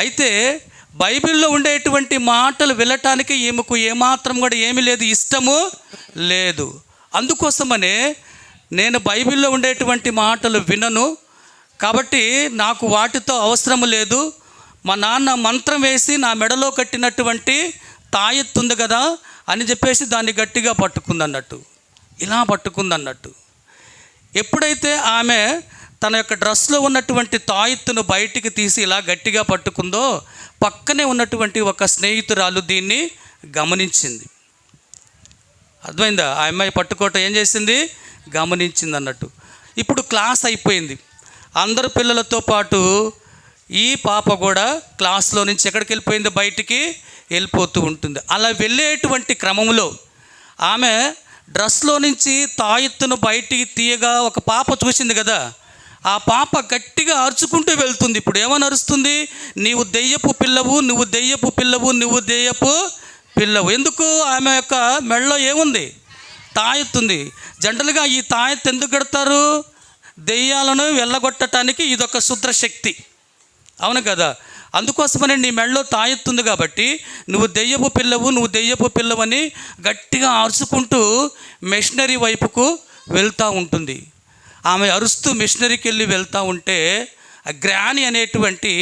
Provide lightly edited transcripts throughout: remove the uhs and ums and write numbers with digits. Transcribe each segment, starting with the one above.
అయితే బైబిల్లో ఉండేటువంటి మాటలు వినటానికి ఈమెకు ఏమాత్రం కూడా ఏమీ లేదు, ఇష్టము లేదు. అందుకోసమనే నేను బైబిల్లో ఉండేటువంటి మాటలు వినను, కాబట్టి నాకు వాటితో అవసరం లేదు. మా నాన్న మంత్రం వేసి నా మెడలో కట్టినటువంటి తాయెత్తు ఉంది కదా అని చెప్పేసి దాన్ని గట్టిగా పట్టుకుందన్నట్టు, ఇలా పట్టుకుందన్నట్టు. ఎప్పుడైతే ఆమె తన యొక్క డ్రెస్లో ఉన్నటువంటి తాయెత్తును బయటికి తీసి ఇలా గట్టిగా పట్టుకుందో, పక్కనే ఉన్నటువంటి ఒక స్నేహితురాలు దీన్ని గమనించింది. అర్థమైందా? ఆ అమ్మాయి పట్టుకోవటం ఏం చేసింది, గమనించింది అన్నట్టు. ఇప్పుడు క్లాస్ అయిపోయింది, అందరు పిల్లలతో పాటు ఈ పాప కూడా క్లాస్లో నుంచి ఎక్కడికి వెళ్ళిపోయింది, బయటికి వెళ్ళిపోతూ ఉంటుంది. అలా వెళ్ళేటువంటి క్రమంలో ఆమె డ్రెస్లో నుంచి తాయెత్తును బయటికి తీయగా ఒక పాప చూసింది కదా, ఆ పాప గట్టిగా అరుచుకుంటూ వెళ్తుంది. ఇప్పుడు ఏమని అరుస్తుంది, నీవు దెయ్యపు పిల్లవు, నువ్వు దెయ్యపు పిల్లవు, నువ్వు దెయ్యపు పిల్లవు. ఎందుకు? ఆమె యొక్క మెడలో ఏముంది, తాయెత్తుంది. జనరల్గా ఈ తాయెత్తు ఎందుకు కడతారు, దెయ్యాలను వెళ్ళగొట్టడానికి ఇదొక శుద్ర శక్తి, అవును కదా. అందుకోసమనే నీ మెడలో తాయెత్తుంది కాబట్టి నువ్వు దెయ్యపు పిల్లవు, నువ్వు దెయ్యపు పిల్లవని గట్టిగా అరుచుకుంటూ మిషనరీ వైపుకు వెళ్తూ ఉంటుంది. ఆమె అరుస్తూ మిషనరీకి వెళ్ళి వెళ్తూ ఉంటే ఆ గ్రాని అనేటువంటి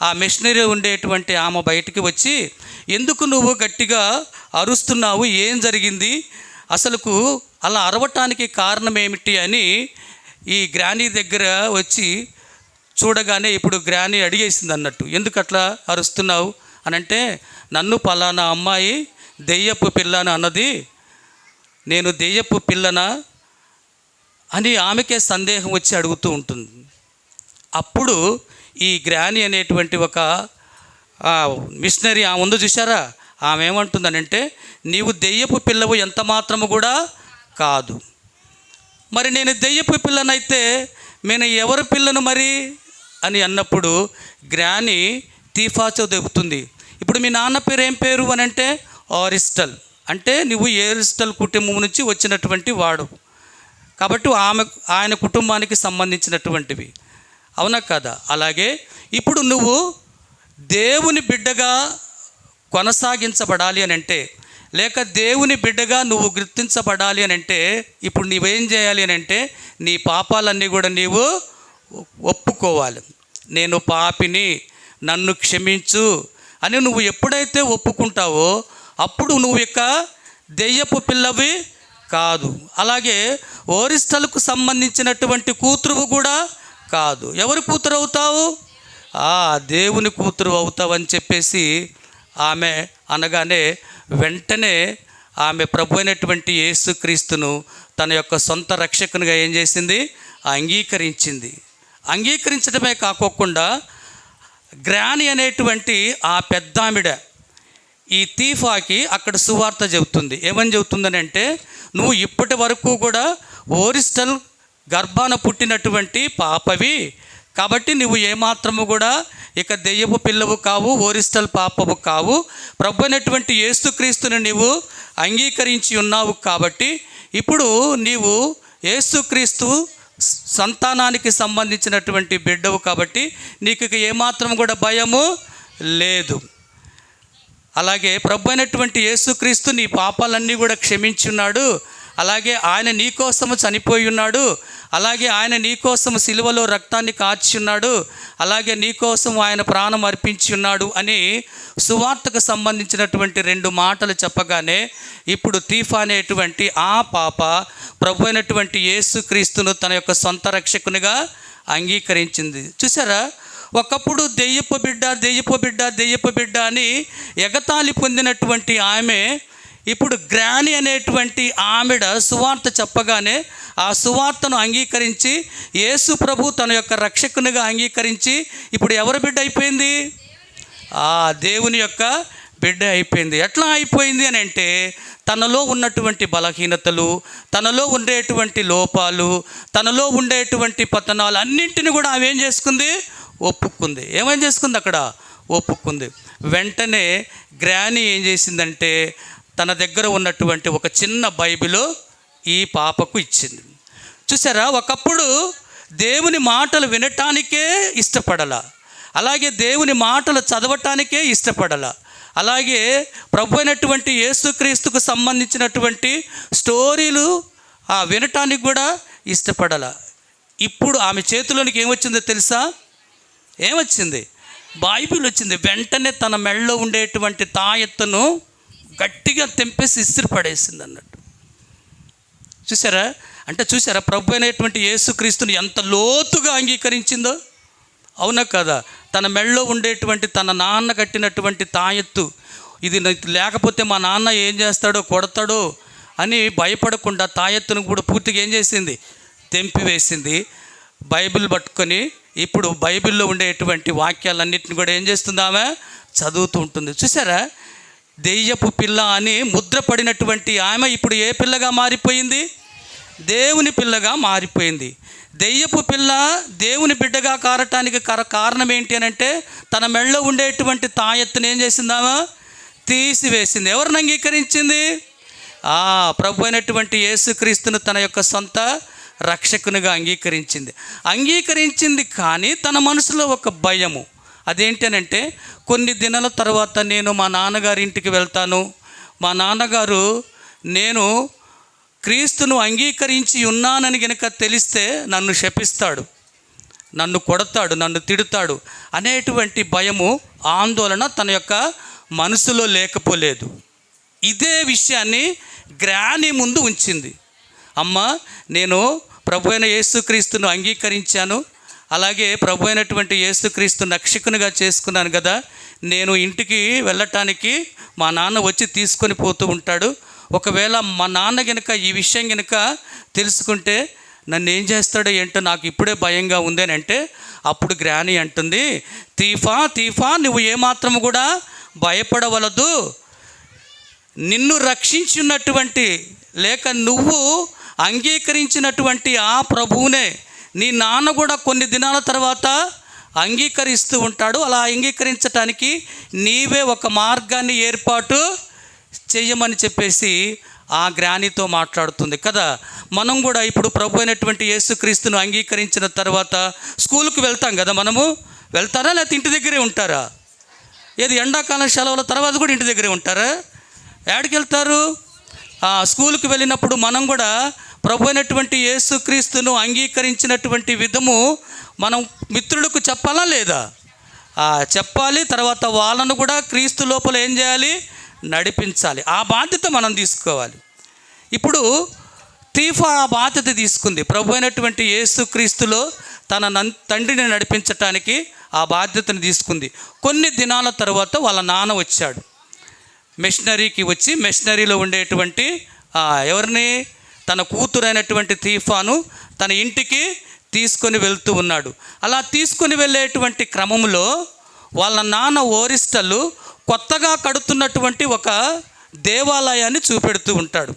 ఆ మిషనరీ ఉండేటువంటి ఆమె బయటికి వచ్చి, ఎందుకు నువ్వు గట్టిగా అరుస్తున్నావు, ఏం జరిగింది, అసలుకు అలా అరవటానికి కారణం ఏమిటి అని ఈ గ్రాని దగ్గర వచ్చి చూడగానే ఇప్పుడు గ్రాని అడిగేసింది అన్నట్టు, ఎందుకు అట్లా అరుస్తున్నావు అని అంటే, నన్ను పలానా అమ్మాయి దెయ్యపు పిల్లన అన్నది, నేను దెయ్యపు పిల్లనా అని ఆమెకే సందేహం వచ్చి అడుగుతూ ఉంటుంది. అప్పుడు ఈ గ్రాని అనేటువంటి ఒక మిషనరీ ఆమె ఉందో చూసారా, ఆమె ఏమంటుందనంటే, నీవు దెయ్యపు పిల్లవు ఎంత మాత్రము కూడా కాదు. మరి నేను దెయ్యపు పిల్లనైతే నేను ఎవరి పిల్లను మరి అని అన్నప్పుడు గ్రాని తీఫాచో చెబుతుంది. ఇప్పుడు మీ నాన్న పేరు ఏం పేరు అని అంటే ఆరిస్టల్, అంటే నువ్వు ఏరిస్టల్ కుటుంబం నుంచి వచ్చినటువంటి వాడు కాబట్టి ఆయన కుటుంబానికి సంబంధించినటువంటివి, అవునా కదా. అలాగే ఇప్పుడు నువ్వు దేవుని బిడ్డగా కొనసాగించబడాలి అని అంటే, లేక దేవుని బిడ్డగా నువ్వు గుర్తించబడాలి అని అంటే, ఇప్పుడు నీవేం చేయాలి అని అంటే, నీ పాపాలన్నీ కూడా నీవు ఒప్పుకోవాలి. నేను పాపిని, నన్ను క్షమించు అని నువ్వు ఎప్పుడైతే ఒప్పుకుంటావో అప్పుడు నువ్వు ఇక దెయ్యపు పిల్లవి కాదు. అలాగే ఓరిస్టల్కు సంబంధించినటువంటి కూతురు కూడా కాదు. ఎవరి కూతురు అవుతావు? దేవుని కూతురు అవుతావు అని చెప్పేసి ఆమె అనగానే వెంటనే ఆమె ప్రభు అయినటువంటి యేసుక్రీస్తును తన యొక్క సొంత రక్షకునిగా ఏం చేసింది, అంగీకరించింది. అంగీకరించడమే కాకోకుండా గ్రాని అనేటువంటి ఆ పెద్దామిడ ఈ తీఫాకి అక్కడ సువార్త చెబుతుంది. ఏమని చెబుతుందని అంటే, నువ్వు ఇప్పటి వరకు కూడా ఓరిస్టల్ గర్భాన పుట్టినటువంటి పాపవి కాబట్టి నువ్వు ఏమాత్రము కూడా ఇక దెయ్యపు పిల్లవు కావు, ఓరిస్టల్ పాపవు కావు. ప్రభు అయినటువంటి యేసుక్రీస్తుని నీవు అంగీకరించి ఉన్నావు కాబట్టి ఇప్పుడు నీవు యేసుక్రీస్తు సంతానానికి సంబంధించినటువంటి బిడ్డవు కాబట్టి నీకు ఇక ఏమాత్రం కూడా భయము లేదు. అలాగే ప్రభు అయినటువంటి యేసుక్రీస్తు నీ పాపాలన్నీ కూడా క్షమించి ఉన్నాడు. అలాగే ఆయన నీ కోసము చనిపోయి ఉన్నాడు. అలాగే ఆయన నీ కోసము సిలువలో రక్తాన్ని కార్చి ఉన్నాడు. అలాగే నీ కోసం ఆయన ప్రాణం అర్పించి ఉన్నాడు అని సువార్తకు సంబంధించినటువంటి 2 మాటలు చెప్పగానే ఇప్పుడు తీఫా అనేటువంటి ఆ పాప ప్రభు అయినటువంటి యేసుక్రీస్తును తన యొక్క సొంత రక్షకునిగా అంగీకరించింది. చూసారా, ఒకప్పుడు దెయ్యపు బిడ్డ దెయ్యపు బిడ్డ దెయ్యపు బిడ్డ అని ఎగతాళి పొందినటువంటి ఆమె ఇప్పుడు గ్రాని అనేటువంటి ఆమెడ సువార్త చెప్పగానే ఆ సువార్తను అంగీకరించి యేసు ప్రభు తన యొక్క రక్షకునిగా అంగీకరించి ఇప్పుడు ఎవరి బిడ్డ అయిపోయింది? దేవుని యొక్క బిడ్డ అయిపోయింది. ఎట్లా అయిపోయింది అని అంటే, తనలో ఉన్నటువంటి బలహీనతలు, తనలో ఉండేటువంటి లోపాలు, తనలో ఉండేటువంటి పతనాలు అన్నింటినీ కూడా ఆమె ఏం చేసుకుంది? ఒప్పుకుంది. ఏమేం చేసుకుంది? అక్కడ ఒప్పుకుంది. వెంటనే గ్రాని ఏం చేసిందంటే తన దగ్గర ఉన్నటువంటి ఒక చిన్న బైబిల్ ఈ పాపకు ఇచ్చింది. చూసారా, ఒకప్పుడు దేవుని మాటలు వినటానికే ఇష్టపడాల, అలాగే దేవుని మాటలు చదవటానికే ఇష్టపడాల. అలాగే ప్రభు అయినటువంటి యేసుక్రీస్తుకు సంబంధించినటువంటి స్టోరీలు వినటానికి కూడా ఇష్టపడాల. ఇప్పుడు ఆమె చేతిలోనికి ఏమొచ్చిందో తెలుసా? ఏమొచ్చింది? బైబిల్ వచ్చింది. వెంటనే తన మెడలో ఉండేటువంటి తాయెత్తును గట్టిగా తెంపేసి ఇస్త్రీ పడేసింది అన్నట్టు. చూసారా ప్రభు అయినటువంటి యేసుక్రీస్తుని ఎంత లోతుగా అంగీకరించిందో? అవునా కదా? తన మెడలో ఉండేటువంటి తన నాన్న కట్టినటువంటి తాయెత్తు, ఇది లేకపోతే మా నాన్న ఏం చేస్తాడో, కొడతాడో అని భయపడకుండా తాయెత్తును కూడా పూర్తిగా ఏం చేసింది? తెంపివేసింది. బైబిల్ పట్టుకొని ఇప్పుడు బైబిల్లో ఉండేటువంటి వాక్యాలన్నింటిని కూడా ఏం చేస్తుంది? ఆమె చదువుతూ ఉంటుంది. చూసారా? దెయ్యపు పిల్ల అని ముద్రపడినటువంటి ఆమె ఇప్పుడు ఏ పిల్లగా మారిపోయింది? దేవుని పిల్లగా మారిపోయింది. దెయ్యపు పిల్ల దేవుని బిడ్డగా కారటానికి కారణం ఏంటి అని అంటే, తన మెడలో ఉండేటువంటి తాయెత్తును ఏం చేసిందామా? తీసివేసింది. ఎవరిని అంగీకరించింది? ప్రభు అయినటువంటి యేసుక్రీస్తును తన యొక్క సొంత రక్షకునిగా అంగీకరించింది. కానీ తన మనసులో ఒక భయము. అదేంటి అని అంటే, కొన్ని దినాల తర్వాత నేను మా నాన్నగారి ఇంటికి వెళ్తాను, మా నాన్నగారు నేను క్రీస్తును అంగీకరించి ఉన్నానని గనక తెలిస్తే నన్ను శపిస్తాడు, నన్ను కొడతాడు, నన్ను తిడతాడు అనేటువంటి భయము, ఆందోళన తన యొక్క మనసులో లేకపోలేదు. ఇదే విషయాన్ని గ్రాని ముందు ఉంచింది. అమ్మ, నేను ప్రభు అయిన యేసుక్రీస్తును అంగీకరించాను, అలాగే ప్రభు అయినటువంటి యేసుక్రీస్తును రక్షకునిగా చేసుకున్నాను కదా, నేను ఇంటికి వెళ్ళటానికి మా నాన్న వచ్చి తీసుకొని పోతూ ఉంటాడు. ఒకవేళ మా నాన్న గనుక ఈ విషయం గనుక తెలుసుకుంటే నన్ను ఏం చేస్తాడో ఏంటో నాకు ఇప్పుడే భయంగా ఉంది అని అంటే, అప్పుడు గ్రాని అంటుంది, తీఫా నువ్వు ఏమాత్రము కూడా భయపడవలదు. నిన్ను రక్షించున్నటువంటి లేక నువ్వు అంగీకరించినటువంటి ఆ ప్రభువునే నీ నాన్న కూడా కొన్ని దినాల తర్వాత అంగీకరిస్తూ ఉంటాడు. అలా అంగీకరించటానికి నీవే ఒక మార్గాన్ని ఏర్పాటు చెయ్యమని చెప్పేసి ఆ గ్రానితో మాట్లాడుతుంది కదా. మనం కూడా ఇప్పుడు ప్రభు అయినటువంటి యేసుక్రీస్తును అంగీకరించిన తర్వాత స్కూల్కి వెళ్తాం కదా. మనము వెళ్తారా లేకపోతే ఇంటి దగ్గరే ఉంటారా? ఏది ఎండాకాలం సెలవుల తర్వాత కూడా ఇంటి దగ్గరే ఉంటారా? ఎక్కడికి వెళ్తారు? స్కూల్కి వెళ్ళినప్పుడు మనం కూడా ప్రభు అయినటువంటి యేసుక్రీస్తును అంగీకరించినటువంటి విధము మనం మిత్రులకు చెప్పాలా లేదా? చెప్పాలి. తర్వాత వాళ్ళను కూడా క్రీస్తు లోపల ఏం చేయాలి? నడిపించాలి. ఆ బాధ్యత మనం తీసుకోవాలి. ఇప్పుడు తీఫా ఆ బాధ్యత తీసుకుంది. ప్రభు అయినటువంటి యేసుక్రీస్తులో తన తండ్రిని నడిపించటానికి ఆ బాధ్యతను తీసుకుంది. కొన్ని దినాల తర్వాత వాళ్ళ నాన్న వచ్చాడు, మిషనరీకి వచ్చి మిషనరీలో ఉండేటువంటి ఎవరిని? తన కూతురైనటువంటి తీఫాను తన ఇంటికి తీసుకొని వెళ్తూ ఉన్నాడు. అలా తీసుకొని వెళ్ళేటువంటి క్రమంలో వాళ్ళ నాన్న ఓరిస్టలు కొత్తగా కడుతున్నటువంటి ఒక దేవాలయాన్ని చూపెడుతూ ఉంటాడు.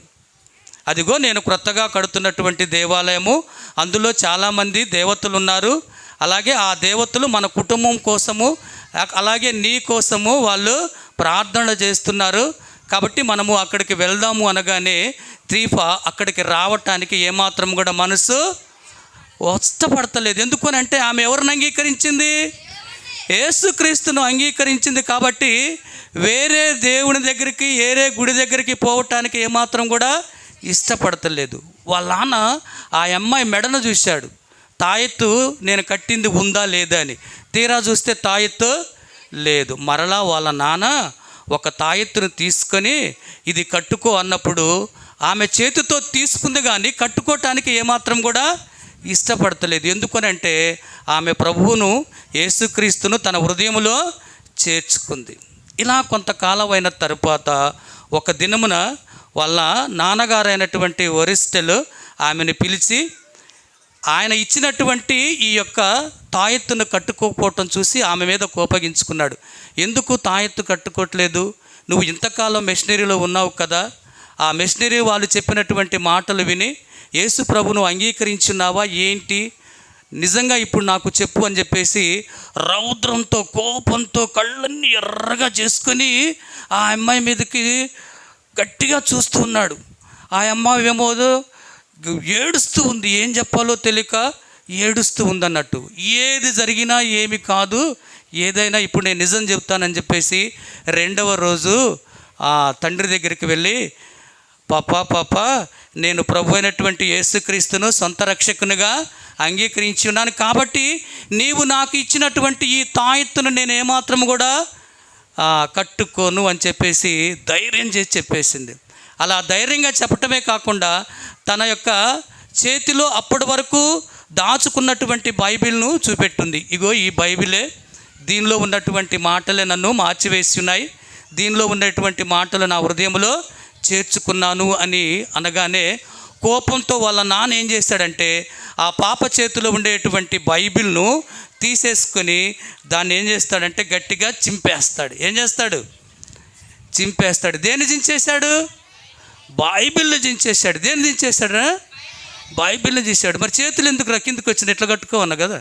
అదిగో నేను కొత్తగా కడుతున్నటువంటి దేవాలయము, అందులో చాలామంది దేవతలు ఉన్నారు, అలాగే ఆ దేవతలు మన కుటుంబం కోసము అలాగే నీ కోసము వాళ్ళు ప్రార్థన చేస్తున్నారు, కాబట్టి మనము అక్కడికి వెళ్దాము అనగానే తీఫా అక్కడికి రావటానికి ఏమాత్రం కూడా మనసు ఇష్టపడతలేదు. ఎందుకనంటే ఆమె ఎవరిని అంగీకరించింది? యేసుక్రీస్తును అంగీకరించింది. కాబట్టి వేరే దేవుని దగ్గరికి వేరే గుడి దగ్గరికి పోవటానికి ఏమాత్రం కూడా ఇష్టపడతలేదు. వాళ్ళ నాన్న ఆ అమ్మాయి మెడను చూశాడు, తాయెత్తు నేను కట్టింది ఉందా లేదా అని. తీరా చూస్తే తాయెత్తు లేదు. మరలా వాళ్ళ నాన్న ఒక తాయెత్తును తీసుకొని ఇది కట్టుకో అన్నప్పుడు ఆమె చేతితో తీసుకుంది, కానీ కట్టుకోవటానికి ఏమాత్రం కూడా ఇష్టపడతలేదు. ఎందుకనంటే ఆమె ప్రభువును యేసుక్రీస్తును తన హృదయంలో చేర్చుకుంది. ఇలా కొంతకాలం అయిన తరువాత ఒక దినమున వాళ్ళ నాన్నగారైనటువంటి ఒరిస్టెలు ఆమెను పిలిచి ఆయన ఇచ్చినటువంటి ఈ యొక్క తాయెత్తును కట్టుకోకపోవటం చూసి ఆమె మీద కోపగించుకున్నాడు. ఎందుకు తాయెత్తు కట్టుకోవట్లేదు? నువ్వు ఇంతకాలం మిషనరీలో ఉన్నావు కదా, ఆ మిషనరీ వాళ్ళు చెప్పినటువంటి మాటలు విని యేసు ప్రభును అంగీకరించున్నావా ఏంటి? నిజంగా ఇప్పుడు నాకు చెప్పు అని చెప్పేసి రౌద్రంతో కోపంతో కళ్ళన్నీ ఎర్రగా చేసుకొని ఆ అమ్మాయి మీదకి గట్టిగా చూస్తూ ఉన్నాడు. ఆ అమ్మాయి ఏమో ఏడుస్తూ ఉంది, ఏం చెప్పాలో తెలియక ఏడుస్తూ ఉందన్నట్టు. ఏది జరిగినా ఏమి కాదు, ఏదైనా ఇప్పుడు నేను నిజం చెప్తానని చెప్పేసి రెండవ రోజు ఆ తండ్రి దగ్గరికి వెళ్ళి, పాపా నేను ప్రభు అయినటువంటి యేసుక్రీస్తును సొంత రక్షకునిగా అంగీకరించి ఉన్నాను, కాబట్టి నీవు నాకు ఇచ్చినటువంటి ఈ తాయెత్తును నేను ఏమాత్రం కూడా కట్టుకోను అని చెప్పేసి ధైర్యం చేసి చెప్పేసింది. అలా ధైర్యంగా చెప్పటమే కాకుండా తన యొక్క చేతిలో అప్పటి వరకు దాచుకున్నటువంటి బైబిల్ను చూపెట్టింది. ఇగో ఈ బైబిలే, దీనిలో ఉన్నటువంటి మాటలే నన్ను మార్చివేసి ఉన్నాయి, దీనిలో ఉన్నటువంటి మాటలు నా హృదయంలో చేర్చుకున్నాను అని అనగానే కోపంతో వాళ్ళ నాన్న ఏం చేశాడంటే ఆ పాప చేతిలో ఉండేటువంటి బైబిల్ను తీసేసుకొని దాన్ని ఏం చేస్తాడంటే గట్టిగా చింపేస్తాడు. ఏం చేస్తాడు? చింపేస్తాడు. దేన్ని చించేశాడు? బైబిల్ని చించేశాడు. దేన్ని చించేశాడు? బైబిల్ని చేశాడు. మరి చేతులు ఎందుకు కిందకి వచ్చిన ఇట్లా కట్టుకోవన్నా కదా,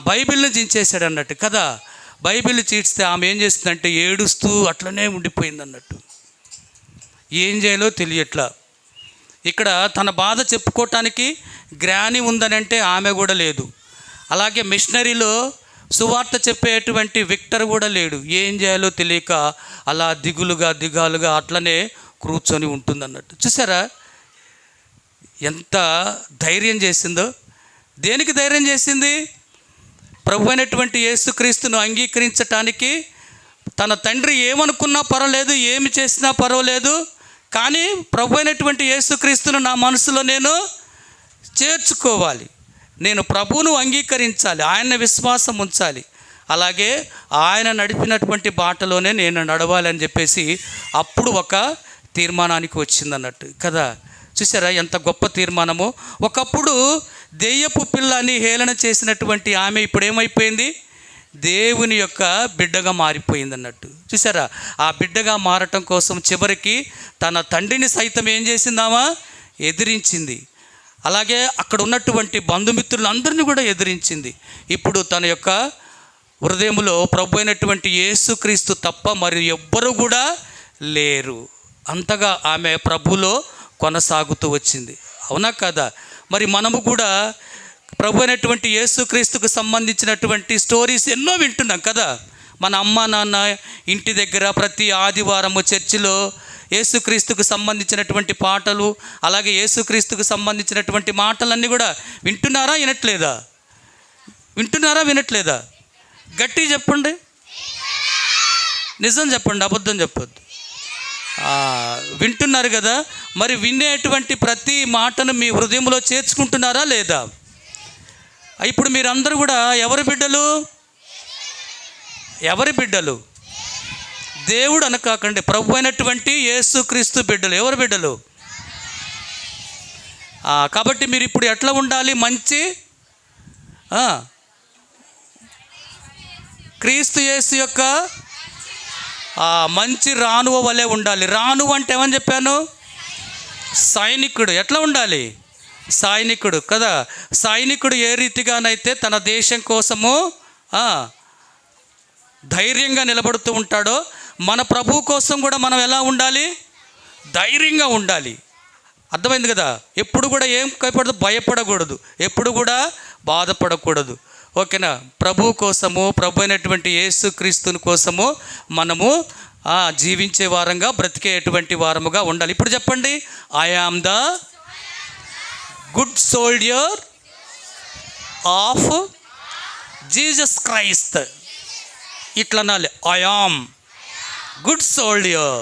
బైబిల్ని చించేశాడు అన్నట్టు కదా. బైబిల్ చీల్స్తే ఆమె ఏం చేస్తుందంటే ఏడుస్తూ అట్లనే ఉండిపోయింది అన్నట్టు. ఏం చేయాలో తెలియట్లా. ఇక్కడ తన బాధ చెప్పుకోవటానికి గ్రాని ఉందనంటే ఆమె కూడా లేదు, అలాగే మిషనరీలో సువార్త చెప్పేటువంటి విక్టర్ కూడా లేడు. ఏం చేయాలో తెలియక అలా దిగాలుగా అట్లనే కూర్చొని ఉంటుందన్నట్టు. చూసారా ఎంత ధైర్యం చేసిందో? దేనికి ధైర్యం చేసింది? ప్రభు అయినటువంటి యేసుక్రీస్తును అంగీకరించటానికి. తన తండ్రి ఏమనుకున్నా పర్వాలేదు, ఏమి చేసినా పర్వాలేదు, కానీ ప్రభు అయినటువంటి యేసుక్రీస్తును నా మనసులో నేను చేర్చుకోవాలి, నేను ప్రభువును అంగీకరించాలి, ఆయన విశ్వాసం ఉంచాలి, అలాగే ఆయన నడిపినటువంటి బాటలోనే నేను నడవాలి అని చెప్పేసి అప్పుడు ఒక తీర్మానానికి వచ్చిందన్నట్టు కదా. చూసారా ఎంత గొప్ప తీర్మానమో? ఒకప్పుడు దెయ్యపు పిల్లని హేళన చేసినటువంటి ఆమె ఇప్పుడు ఏమైపోయింది? దేవుని యొక్క బిడ్డగా మారిపోయింది అన్నట్టు. చూసారా ఆ బిడ్డగా మారటం కోసం చివరికి తన తండ్రిని సైతం ఏం చేసిందామా? ఎదిరించింది. అలాగే అక్కడ ఉన్నటువంటి బంధుమిత్రులందరినీ కూడా ఎదిరించింది. ఇప్పుడు తన యొక్క హృదయంలో ప్రభు అయినటువంటి యేసుక్రీస్తు తప్ప మరి ఎవ్వరూ కూడా లేరు. అంతగా ఆమె ప్రభులో కొనసాగుతూ వచ్చింది. అవునా కదా? మరి మనము కూడా ప్రభు అయినటువంటి యేసుక్రీస్తుకు సంబంధించినటువంటి స్టోరీస్ ఎన్నో వింటున్నాం కదా. మన అమ్మ నాన్న ఇంటి దగ్గర ప్రతి ఆదివారము చర్చిలో యేసుక్రీస్తుకు సంబంధించినటువంటి పాటలు, అలాగే యేసుక్రీస్తుకు సంబంధించినటువంటి మాటలన్నీ కూడా వింటున్నారా? వినట్లేదా? వినట్లేదా? గట్టిగా చెప్పండి, నిజం చెప్పండి, అబద్ధం చెప్పొద్దు. వింటున్నారు కదా. మరి వినేటువంటి ప్రతి మాటను మీ హృదయంలో చేర్చుకుంటున్నారా లేదా? ఇప్పుడు మీరందరూ కూడా ఎవరి బిడ్డలు? దేవుడు అనకాకండి, ప్రభు అయినటువంటి యేసుక్రీస్తు బిడ్డలు. ఎవరి బిడ్డలు? కాబట్టి మీరు ఇప్పుడు ఎట్లా ఉండాలి? మంచి క్రీస్తు యేసు యొక్క మంచి రాణువ వలె ఉండాలి. రాణువ అంటే ఏమని చెప్పాను? సైనికుడు. ఎట్లా ఉండాలి? సైనికుడు కదా. సైనికుడు ఏ రీతిగానైతే తన దేశం కోసము ధైర్యంగా నిలబడుతూ ఉంటాడో, మన ప్రభు కోసం కూడా మనం ఎలా ఉండాలి? ధైర్యంగా ఉండాలి. అర్థమైంది కదా. ఎప్పుడు కూడా ఏం భయపడకూడదు, ఎప్పుడు కూడా బాధపడకూడదు. ఓకేనా? ప్రభు కోసము, ప్రభు అయినటువంటి యేసుక్రీస్తుని కోసము మనము జీవించే వారంగా, బ్రతికేటువంటి వారముగా ఉండాలి. ఇప్పుడు చెప్పండి, I am the good soldier of Jesus Christ. ఇట్లా అనాలి, I am good soldier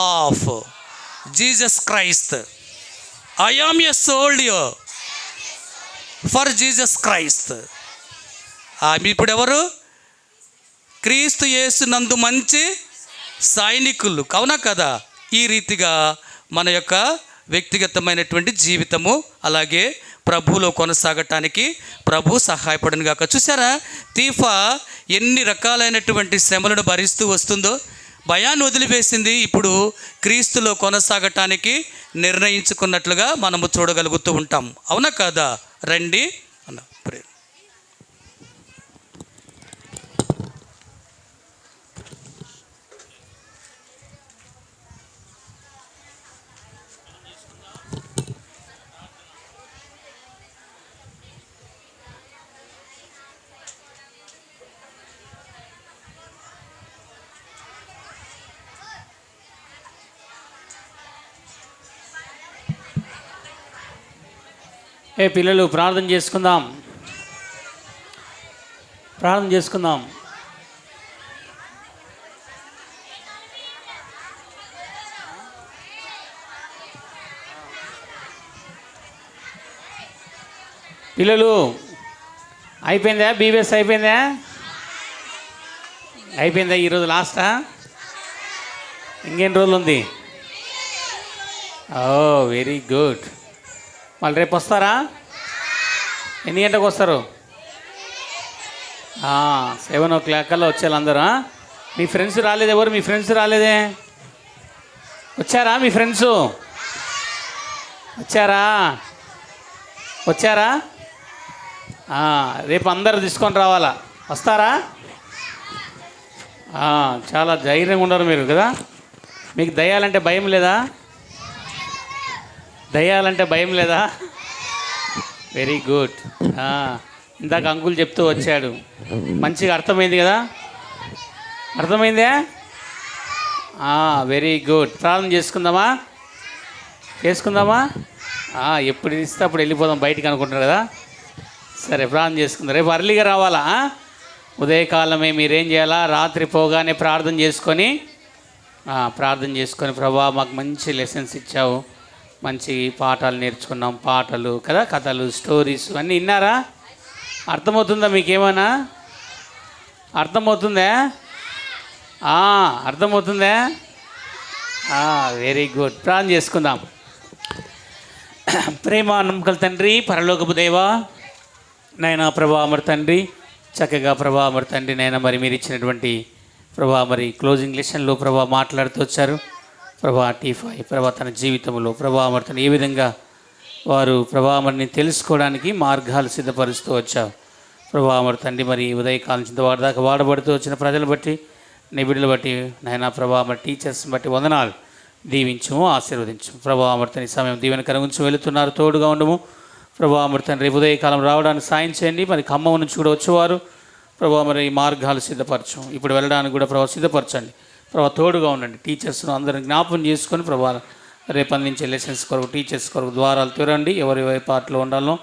of Jesus Christ. I am a soldier for Jesus Christ. ఇప్పుడు ఎవరు? క్రీస్తు యేసు నందు మంచి సైనికులు. అవునా కదా? ఈ రీతిగా మన యొక్క వ్యక్తిగతమైనటువంటి జీవితము అలాగే ప్రభువులో కొనసాగటానికి ప్రభు సహాయపడను గాక. చూసారా తీఫా ఎన్ని రకాలైనటువంటి శ్రమలను భరిస్తూ వస్తుందో? భయాన్ని వదిలివేసింది, ఇప్పుడు క్రీస్తులో కొనసాగటానికి నిర్ణయించుకున్నట్లుగా మనము చూడగలుగుతూ ఉంటాం. అవునా కాదా? రండి అన్న ప్రేమ. పిల్లలు ప్రార్థన చేసుకుందాం. పిల్లలు అయిపోయిందా? బీబీఎస్ అయిపోయిందా? ఈరోజు లాస్టా? ఇంకెన్ని రోజులు ఉంది? ఓ వెరీ గుడ్. మళ్ళీ రేపు వస్తారా? ఎన్ని గంటలకు వస్తారు? 7 కల్లా వచ్చారు అందరూ. మీ ఫ్రెండ్స్ రాలేదు? ఎవరు మీ ఫ్రెండ్స్ రాలేదే? వచ్చారా మీ ఫ్రెండ్స్? వచ్చారా? రేపు అందరు తీసుకొని రావాలా? వస్తారా? చాలా ధైర్యంగా ఉన్నారు మీరు కదా. మీకు దయ్యాలంటే భయం లేదా? Very good. ఇందాక అంకుల్ చెప్తూ వచ్చాడు, మంచిగా అర్థమైంది కదా? అర్థమైందే? Very good. ప్రార్థన చేసుకుందామా? ఎప్పుడు ఇస్తే అప్పుడు వెళ్ళిపోదాం బయటికి అనుకుంటున్నారు కదా. సరే, ప్రార్థన చేసుకుందాం. రేపు అర్లీగా రావాలా? ఉదయకాలమే మీరేం చేయాలా? రాత్రి పోగానే ప్రార్థన చేసుకొని ప్రభా మాకు మంచి లెసన్స్ ఇచ్చావు, మంచి పాఠాలు నేర్చుకున్నాం, పాటలు కదా, కథలు, స్టోరీస్ అన్నీ విన్నారా? అర్థమవుతుందా? మీకేమైనా అర్థమవుతుందా? Very good. ప్రార్థన చేసుకుందాం. ప్రేమ నమ్మకల తండ్రి, పరలోకపు దేవా, నాయనా ప్రభా మరి తండ్రి, చక్కగా ప్రభా మరి తండ్రి నాయనా మరి మీరు ఇచ్చినటువంటి ప్రభా మరి క్లోజింగ్ లెసన్లో ప్రభా మాట్లాడుతూ వచ్చారు. ప్రభా T5 ప్రభా తన జీవితంలో ప్రభా మరి తను ఏ విధంగా వారు ప్రభా మరిని తెలుసుకోవడానికి మార్గాలు సిద్ధపరుస్తూ వచ్చావు. ప్రభా మరి తండ్రి మరి ఉదయకాలం నుంచి వారి దాకా వాడబడుతూ వచ్చిన ప్రజలు బట్టి, నీ బిడ్డలు బట్టి నాయనా ప్రభా మరి టీచర్స్ని బట్టి వందనాలు. దీవించము, ఆశీర్వదించము ప్రభా మరి తన సమయం దీవెనకర ఉంచి వెళుతున్నారు, తోడుగా ఉండము ప్రభా మరి తండ్రి. రేపు ఉదయకాలం రావడానికి సాయం చేయండి. మరి ఖమ్మం నుంచి కూడా వచ్చేవారు ప్రభా మరి మార్గాలు సిద్ధపరచం, ఇప్పుడు వెళ్ళడానికి కూడా ప్రభా సిద్ధపరచండి ప్రభా, తోడుగా ఉండండి. టీచర్స్ను అందరిని జ్ఞాపకం చేసుకొని ప్రభా రేపు అందించే లెసన్స్ కొరకు టీచర్స్ కొరకు ద్వారాలు తెరండి. ఎవరి పాటలో ఉండాలనో,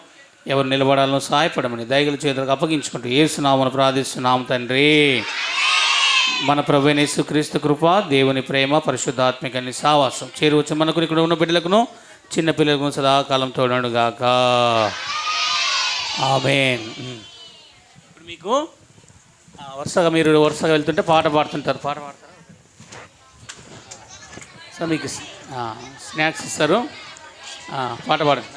ఎవరు నిలబడాలనో సహాయపడమని దయగల చేతులకు అప్పగించుకుంటూ యేసునామమున ప్రార్థిస్తున్నాము తండ్రి. మన ప్రభువైన యేసుక్రీస్తు కృప, దేవుని ప్రేమ, పరిశుద్ధాత్మిక సావాసం చేరువచ్చు మనకు ఇక్కడ ఉన్న బిడ్డలకును చిన్నపిల్లలకు సదాకాలం తోడను గాక. ఆమేన్. ఇప్పుడు మీకు వరుసగా వెళ్తుంటే పాట పాడుతుంటారు. సో మీకు స్నాక్స్ ఇస్తారు, పాట పాడండి.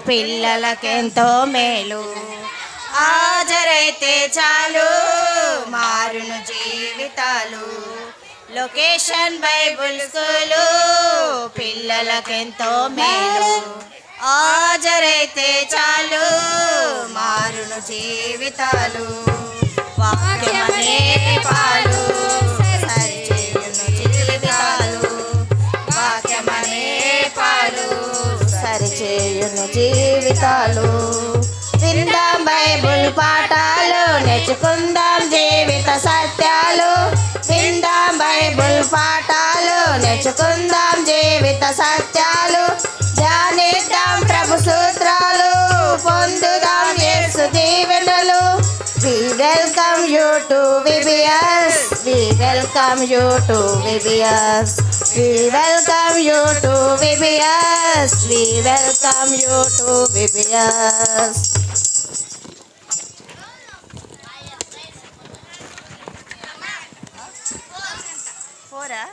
పిల్లలకెంతో మేలు, హాజరైతే చాలు మారును జీవితాలు. లొకేషన్ బైబుల్ స్కూలు పిల్లలకెంతో మేలు, హాజరైతే చాలు మారును జీవితాలు. వాక్యమనే పాలు సరిచేయును జీవితాలు, వాక్యమనే పాలు సరిచేయును జీవితాలు. విందాం బైబుల్ పాఠాలు, నేర్చుకుందాం జీవిత సత్యాలు. విందాం బైబుల్ పాఠాలు, నేర్చుకుందాం జీవిత సత్యాలు. ధ్యానిద్దాం ప్రభు సూత్రాలు, పొందుదాం యేసు దీవెనలు. We welcome you to VBS, we welcome you to VBS, we welcome you to VBS, we welcome you to VBS. Fora?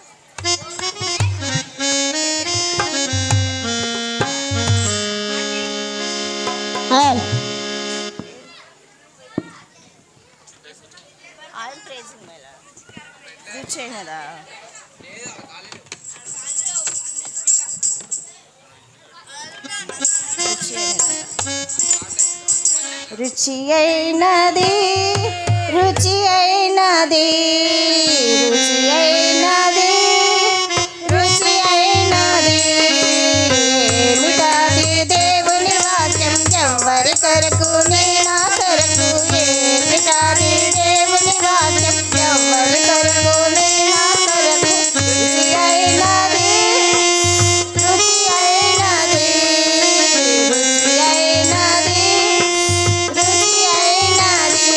I am praising. మీద రుచి అయినది రుచి అయినది రుచి అయినది రుచి అయినది ఏమిటది దేవుని వాక్యం ఎవ్వరి కొరకు నేనా కొరకు ఏమిటది దేవుని వాక్యం ఎవ్వరి కొరకు నేనా కొరకు రుచి అయినది రుచి అయినది రుచి అయినది రుచి అయినది.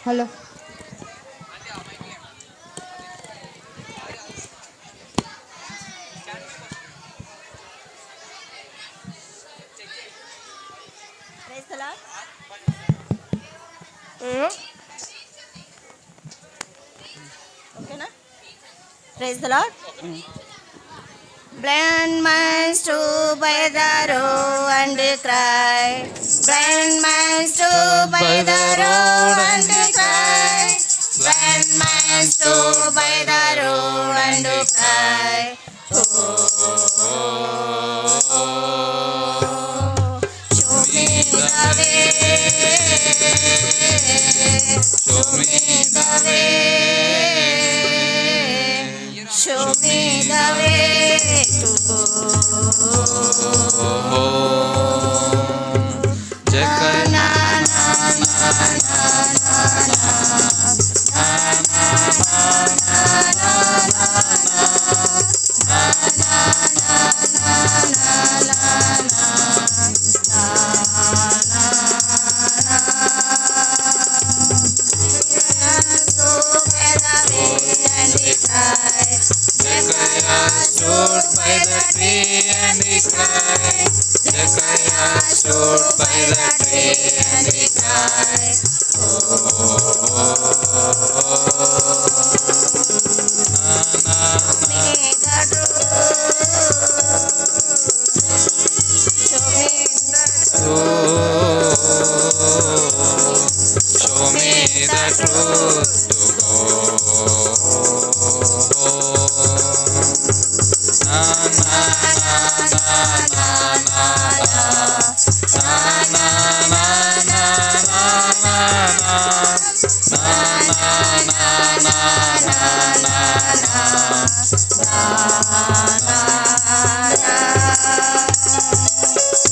హలో ఓకేనా? Praise the lord. Blind man stood by the road and cried. Blind man stood by the road and cried. Blind man stood by the road and cried. Show me the way. Show me the way. Show me the way to go. Na na na na stood by the tree and he cried. Jeconiah stood by the tree and he cried. Show me the truth to go. Na na na na na na na na na na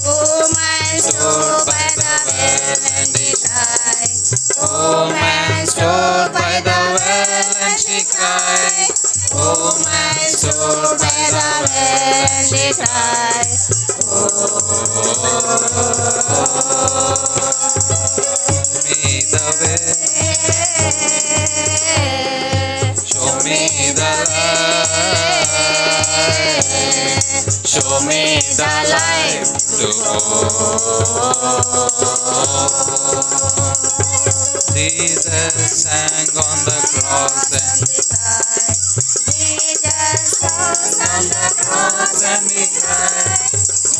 Oh man stood by the well and he cried. Oh man stood by the well and she cried. Oh man stood by the well and she cried. Show me the way. Show me the life to go. Jesus sang on the cross and Jesus on the cross and he cried.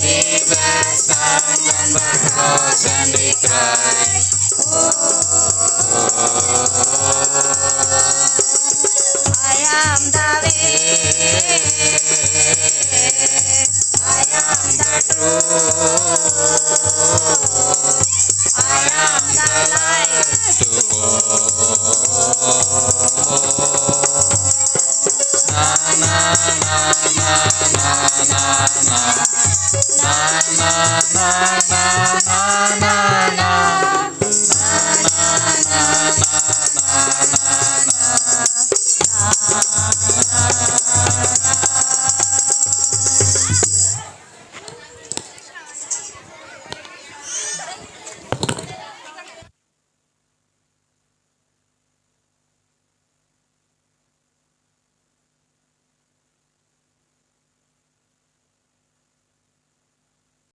Jesus sang on the cross and he cried. I am the way. I am the truth. I am the life to go. Na na na na na na na na na na na.